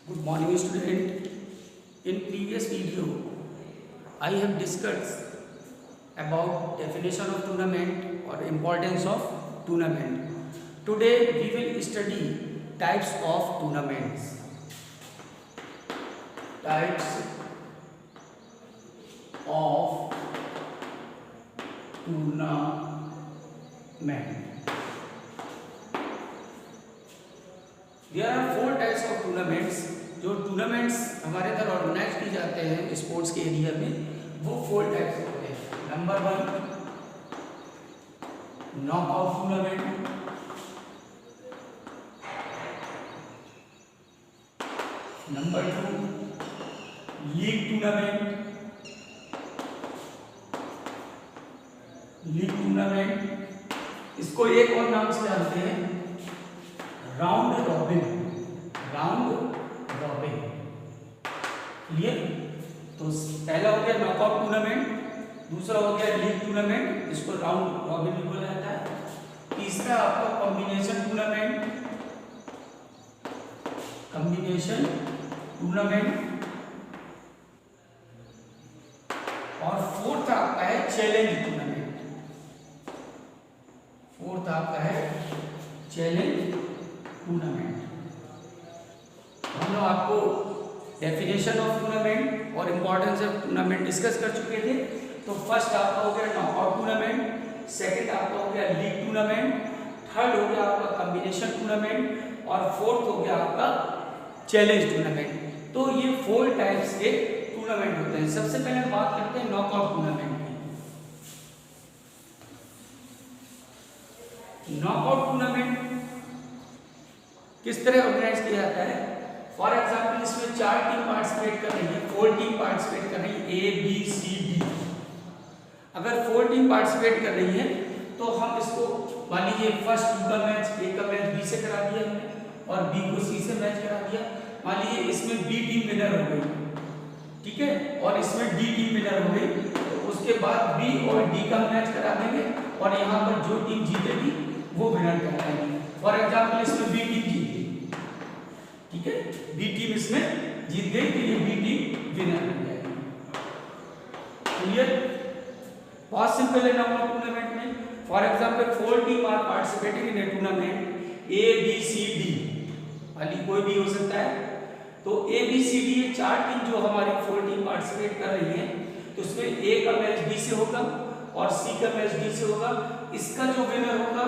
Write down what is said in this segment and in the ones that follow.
Good morning, student. In previous video, I have discussed about definition of tournament or importance of tournament. Today we will study types of tournaments. Types of tournament. There are 4 types of tournaments. जो tournaments हमारे इधर organise की जाते हैं sports के area में, वो 4 types होते हैं. Number 1 knockout tournament. Number 2 league tournament. League tournament इसको एक और नाम से जानते हैं round robin. Round robin clear. तो पहला हो गया नॉकआउट टूर्नामेंट, दूसरा हो गया लीग टूर्नामेंट, इसको राउंड रॉबिन भी बोला जाता है. तीसरा आपका कॉम्बिनेशन टूर्नामेंट. Combination tournament. और फोर्थ आपका है चैलेंज टूर्नामेंट. फोर्थ आपका है चैलेंज टूर्नामेंट. हम लोग आपको डेफिनेशन ऑफ टूर्नामेंट और इंपॉर्टेंस ऑफ टूर्नामेंट डिस्कस कर चुके थे. तो फर्स्ट आपका हो गया नॉकआउट टूर्नामेंट, सेकंड आपका हो गया लीग टूर्नामेंट, थर्ड हो गया आपका कॉम्बिनेशन टूर्नामेंट और फोर्थ हो गया आपका चैलेंज टूर्नामेंट. तो ये 4 टाइप्स के टूर्नामेंट होते हैं. सबसे पहले हम बात करते हैं नॉकआउट टूर्नामेंट की. नॉकआउट टूर्नामेंट किस तरह ऑर्गेनाइज किया जाता है? फॉर एग्जाम्पल इसमें 4 टीम पार्टिसिपेट कर रही है, 4 टीम पार्टिसिपेट कर रही है, ए बी सी डी. अगर 4 टीम पार्टिसिपेट कर रही है तो हम इसको मान लीजिए फर्स्ट का मैच ए का मैच बी से करा दिया हमने और बी को सी से मैच करा दिया. मान लीजिए इसमें बी टीम विनर हो गई, ठीक है, और इसमें डी टीम विनर हो गई. तो उसके बाद बी और डी का मैच करा देंगे और यहाँ पर जो टीम जीतेगी वो विनर कहलाएगी. फॉर एग्जाम्पल इसमें बी टीम जीत गई, ठीक है, बी टीम इसमें जीत गई तो ये बी टीम विनर बन जाएगी. क्लियर. बहुत सिंपल है नॉकआउट टूर्नामेंट में. For example 4 team are participating in a tournament A B C D, वाली कोई भी हो सकता है. तो ए बी सी डी ये 4 टीम जो हमारी 4 टीम पार्टिसिपेट कर रही है, तो उसमें ए का मैच बी से होगा और सी का मैच डी से होगा. इसका जो विनर होगा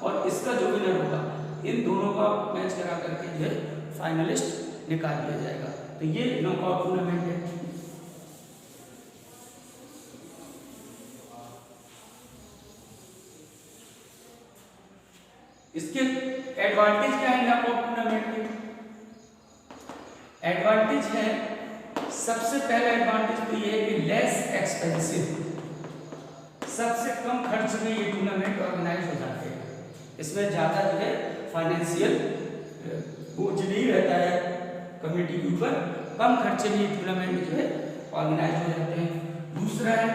और इसका जो विनर होगा, इन दोनों का मैच करा करके जो है फाइनलिस्ट निकाल दिया जाएगा. तो ये नॉकआउट टूर्नामेंट है. इसके एडवांटेज क्या है नॉकआउट टूर्नामेंट के? एडवांटेज है, सबसे पहला एडवांटेज तो ये है कि लेस एक्सपेंसिव, सबसे कम खर्च में ये टूर्नामेंट ऑर्गेनाइज हो जाते हैं. इसमें ज्यादा जो है फाइनेंशियल बोझ नहीं रहता है कमेटी के ऊपर. कम खर्चे में ये टूर्नामेंट जो है ऑर्गेनाइज हो जाते हैं. दूसरा है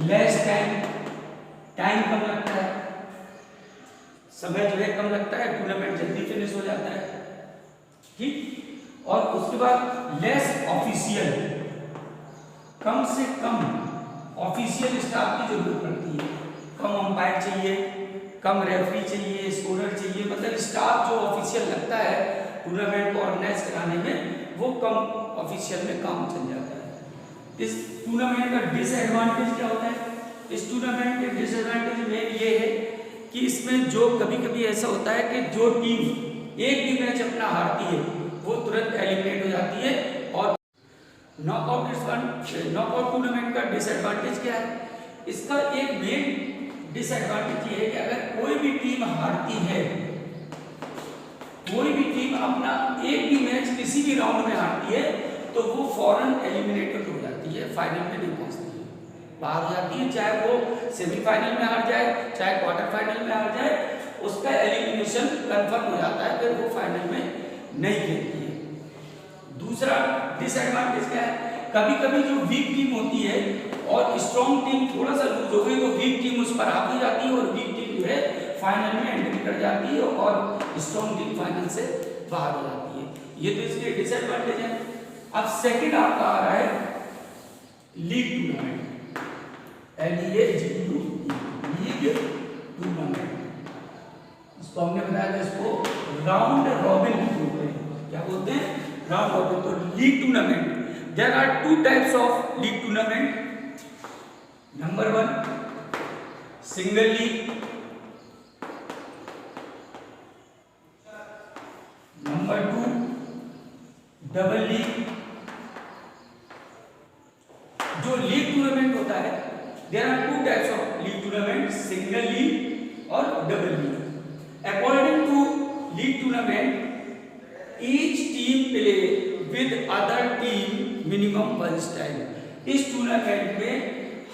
लेस टाइम, टाइम कम लगता है, समय जो है कम लगता है, टूर्नामेंट जल्दी फिनिश हो जाता है, ठीक. और उसके बाद लेस ऑफिशियल, कम से कम ऑफिशियल स्टाफ की जरूरत पड़ती है. कम अंपायर चाहिए, कम रेफरी चाहिए, स्कोरर चाहिए, मतलब स्टाफ जो ऑफिशियल लगता है टूर्नामेंट को ऑर्गेनाइज कराने में, वो कम ऑफिशियल में काम चल जाता है. इस टूर्नामेंट का डिसएडवांटेज क्या होता है? इस टूर्नामेंट के डिसएडवांटेज मेन ये है कि इसमें जो कभी कभी ऐसा होता है कि जो टीम एक भी मैच अपना हारती है वो तुरंत एलिमिनेट हो जाती है. और नॉकआउट टूर्नामेंट का डिसएडवांटेज क्या है? इसका एक मेन डिसएडवांटेज ये है कि अगर कोई भी टीम हारती है, कोई भी टीम अपना एक भी मैच किसी भी राउंड में हारती है, तो वो फौरन एलिमिनेटेड हो जाती है, फाइनल में नहीं पहुंचती है, बाहर हो जाती है. चाहे वो सेमीफाइनल में हार जाए, चाहे क्वार्टर फाइनल में हार जाए, उसका एलिमिनेशन कंफर्म हो जाता है, फिर वो फाइनल में नहीं खेलती है. दूसरा डिसएडवांटेज क्या है? कभी कभी जो वीक टीम होती है और स्ट्रॉन्ग टीम थोड़ा सा लूज हो गई तो वीक टीम उस पर हावी जाती है और वीक टीम जो है फाइनल में एंट्री कर जाती है और स्ट्रॉन्ग टीम फाइनल से बाहर हो जाती है. ये तो इसके डिसएडवांटेज है। अब सेकंड आपका आ रहा है league tournament, LEAGU, league tournament. इसको हमने बताया था, इसको राउंड रॉबिन बोलते हैं। क्या बोलते हैं? Round robin. तो league tournament, there are 2 types of league tournament. Number 1 single league, number 2 double league. जो लीग टूर्नामेंट होता है, there are 2 types of league tournament, single league और double league. According to league tournament, each team play with other team minimum once time. इस tournament में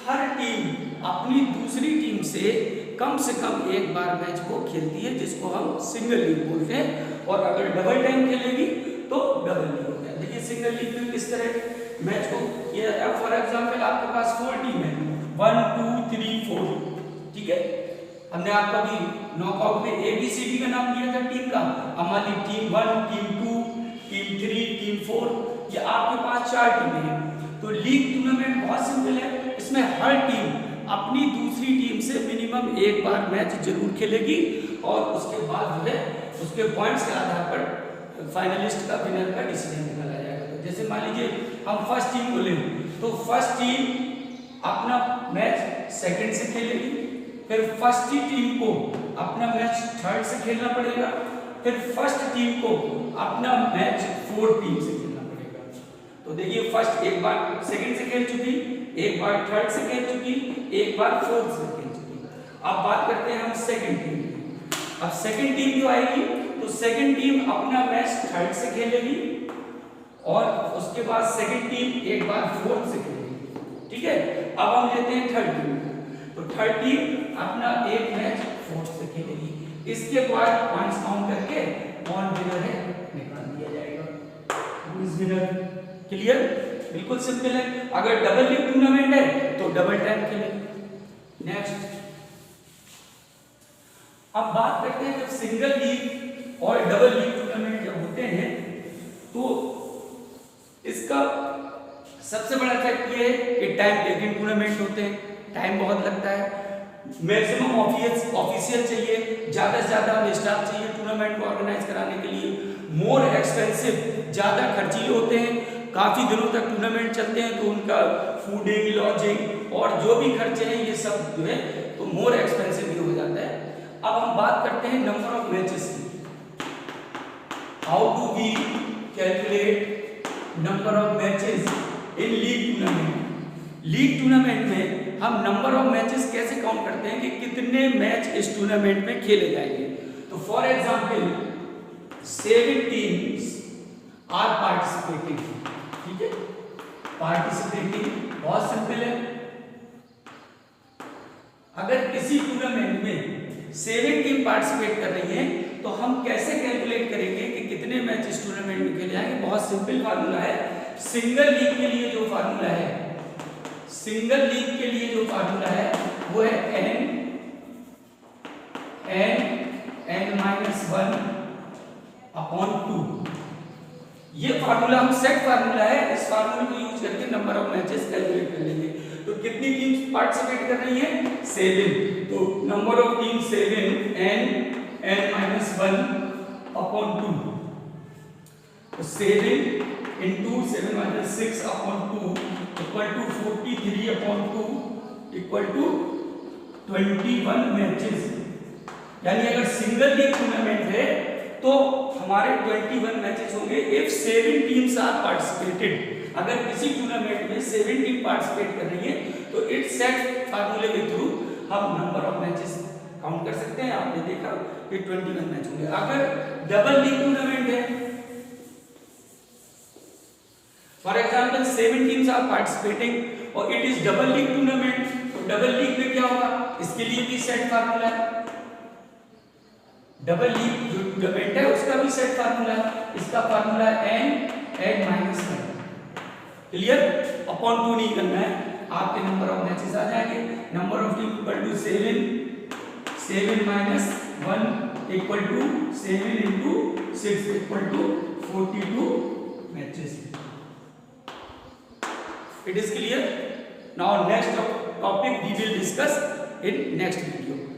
हर team अपनी दूसरी team से कम एक बार मैच को खेलती है, जिसको हम सिंगल लीग बोलते हैं। और अगर डबल टाइम खेलेगी तो डबल लीग हो गया। देखिए सिंगल लीग में किस तरह मैच को, ये फॉर एग्जांपल आपके पास 4 टीम है, 1 2 3 4, ठीक है। हमने आपका भी नॉकआउट में ABCD का नाम दिया था टीम का। हमारी टीम 1, टीम 2, टीम 3, टीम 4, ये आपके पास 4 टीमें हैं। तो लीग टूर्नामेंट बहुत सिंपल है, इसमें हर टीम अपनी दूसरी टीम से मिनिमम एक बार मैच जरूर खेलेगी और उसके बाद जो है उसके पॉइंट्स के आधार पर फाइनलिस्ट का, विनर का डिसीजन निकाला जाएगा। जैसे मान लीजिए हम फर्स्ट टीम को लें, तो फर्स्ट टीम अपना मैच सेकंड से खेलेगी, फिर फर्स्ट टीम को अपना मैच थर्ड से खेलना पड़ेगा, फिर फर्स्ट टीम को अपना मैच फोर्थ टीम से खेलना पड़ेगा। तो देखिए फर्स्ट एक बार सेकंड से खेल चुकी, एक बार थर्ड से खेल चुकी, एक बार फोर्थ से खेल चुकी। अब बात करते हैं हम सेकंड टीम की। अब सेकंड टीम जो आएगी, तो सेकंड टीम अपना मैच थर्ड से खेलेगी और उसके बाद सेकंड टीम एक बार फोर्थ से खेलेगी, ठीक है। अब हम लेते हैं थर्ड टीम, तो थर्ड टीम अपना एक मैच फोर्थ से खेलेगी। इसके बाद पॉइंट्स काउंट करके कौन विनर है निकाल दिया जाएगा, हु इज विनर। क्लियर? बिल्कुल सिंपल है। अगर डबल लीग टूर्नामेंट है तो डबल टाइम खेलेंगे। नेक्स्ट अब बात करते हैं, जब सिंगल लीग और डबल लीग टूर्नामेंट जब होते हैं तो इसका सबसे बड़ा इफेक्ट ये है कि टाइम टेकिंग टूर्नामेंट होते हैं, टाइम बहुत लगता है, मैक्सिमम ऑफिशियल चाहिए, ज्यादा से ज्यादा स्टाफ चाहिए टूर्नामेंट को ऑर्गेनाइज कराने के लिए, मोर एक्सपेंसिव, ज्यादा खर्चीले होते हैं, काफी दिनों तक टूर्नामेंट चलते हैं तो उनका फूडिंग, लॉजिंग और जो भी खर्चे हैं ये सब जो है तो मोर एक्सपेंसिव भी हो जाता है। अब हम बात करते हैं नंबर ऑफ मैचेस की। How do we calculate number of matches in league tournament? League tournament में हम नंबर ऑफ मैचेस कैसे काउंट करते हैं कि कितने मैच इस टूर्नामेंट में खेले जाएंगे। तो for example 7 teams are participating, ठीक है। पार्टिसिपेटिंग बहुत सिंपल है। अगर किसी टूर्नामेंट में 7 टीम पार्टिसिपेट कर रही है तो हम कैसे कैलकुलेट करेंगे कि कितने मैच इस टूर्नामेंट में खेले जाएंगे? बहुत सिंपल फार्मूला है। सिंगल लीग के लिए जो फार्मूला है, सिंगल लीग के लिए जो फार्मूला है वो है n-1/2। ये फार्मूला हम सेट फार्मूला है, इस फार्मूले को यूज करके नंबर ऑफ मैचेस कैलकुलेट कर लेंगे। तो कितनी टीम्स पार्टिसिपेट कर रही हैं? 7। तो नंबर ऑफ टीम 7 n-1/2। तो 7 into 7 minus 6/2 equal to 43/2 equal to 21 matches. यानी अगर सिंगल लीग टूर्नामेंट है तो हमारे 21 मैचेस होंगे इफ 7 टीम्स आर पार्टिसिपेटेड। अगर किसी टूर्नामेंट में 7 टीम पार्टिसिपेट कर रही है तो इट्स सेट फार्मूले के थ्रू हम नंबर ऑफ मैचेस काउंट कर सकते हैं। आपने देखा कि 21 मैच होंगे। अगर डबल लीग टूर्नामेंट है, for example 7 teams are participating और it is double league tournament, तो डबल लीग में क्या होगा? इसके लिए भी सेट फार्मूला है। डबल लीग जो टूर्नामेंट है उसका भी सेट फार्मूला है। इसका फार्मूला है n-1। क्लियर? अपॉन 2 नहीं करना है, आपके नंबर ऑफ मैचेस आ जाएंगे। Number of team equal to 7 7 - 1 equal to 7 × 6 equal to 42 It is clear? Now next topic we will discuss in next video.